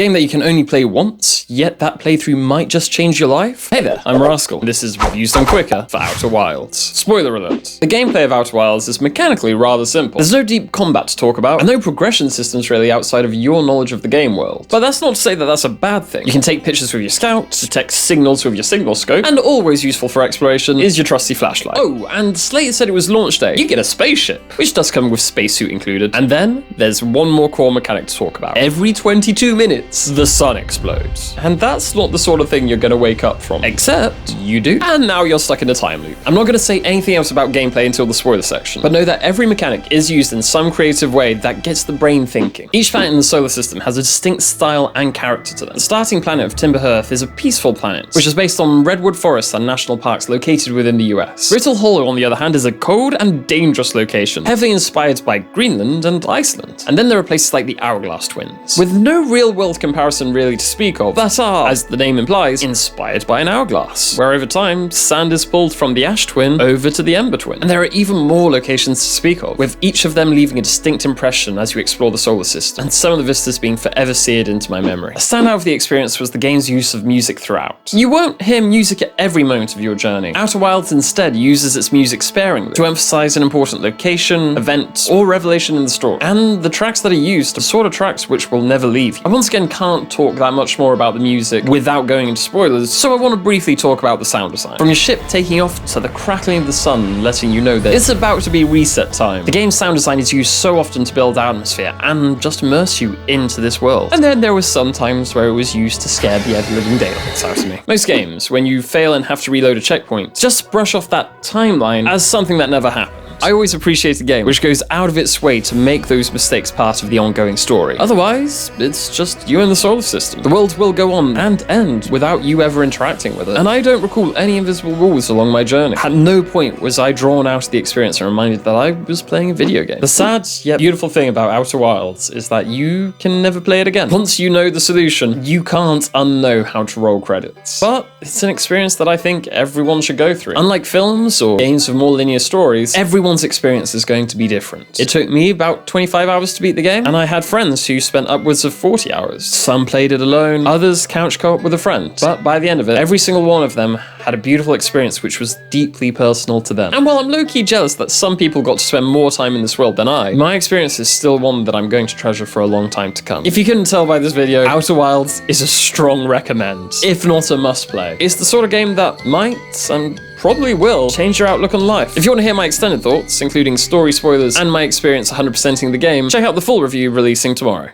game that you can only play once, yet that playthrough might just change your life? Hey there, I'm Rascal. This is Reviews Done Quicker for Outer Wilds. Spoiler alert. The gameplay of Outer Wilds is mechanically rather simple. There's no deep combat to talk about, and no progression systems really outside of your knowledge of the game world. But that's not to say that that's a bad thing. You can take pictures with your scouts, detect signals with your signal scope, and always useful for exploration is your trusty flashlight. Oh, and Slater said it was launch day. You get a spaceship, which does come with spacesuit included. And then there's one more core mechanic to talk about. Every 22 minutes, the sun explodes. And that's not the sort of thing you're gonna wake up from. Except you do. And now you're stuck in a time loop. I'm not gonna say anything else about gameplay until the spoiler section, but know that every mechanic is used in some creative way that gets the brain thinking. Each planet in the solar system has a distinct style and character to them. The starting planet of Timberhearth is a peaceful planet, which is based on redwood forests and national parks located within the US. Brittle Hollow, on the other hand, is a cold and dangerous location, heavily inspired by Greenland and Iceland. And then there are places like the Hourglass Twins, with no real-world comparison really to speak of, that are, as the name implies, inspired by an hourglass, where over time, sand is pulled from the Ash Twin over to the Ember Twin. And there are even more locations to speak of, with each of them leaving a distinct impression as you explore the solar system, and some of the vistas being forever seared into my memory. A standout of the experience was the game's use of music throughout. You won't hear music at every moment of your journey. Outer Wilds instead uses its music sparingly to emphasize an important location, event, or revelation in the story. And the tracks that are used are the sort of tracks which will never leave you. I once again can't talk that much more about the music without going into spoilers, so I want to briefly talk about the sound design. From your ship taking off to the crackling of the sun letting you know that it's about to be reset time. The game's sound design is used so often to build atmosphere and just immerse you into this world. And then there was some times where it was used to scare the ever-living daylights out of me. Most games, when you fail and have to reload a checkpoint, just brush off that timeline as something that never happened. I always appreciate a game which goes out of its way to make those mistakes part of the ongoing story. Otherwise, it's just you and the solar system. The world will go on and end without you ever interacting with it. And I don't recall any invisible rules along my journey. At no point was I drawn out of the experience and reminded that I was playing a video game. The sad yet beautiful thing about Outer Wilds is that you can never play it again. Once you know the solution, you can't unknow how to roll credits. But it's an experience that I think everyone should go through. Unlike films or games with more linear stories, everyone's experience is going to be different. It took me about 25 hours to beat the game, and I had friends who spent upwards of 40 hours. Some played it alone, others couch co-op with a friend. But by the end of it, every single one of them had a beautiful experience which was deeply personal to them. And while I'm low-key jealous that some people got to spend more time in this world than I, my experience is still one that I'm going to treasure for a long time to come. If you couldn't tell by this video, Outer Wilds is a strong recommend, if not a must-play. It's the sort of game that might, and probably will, change your outlook on life. If you want to hear my extended thoughts, including story spoilers and my experience 100%ing the game, check out the full review releasing tomorrow.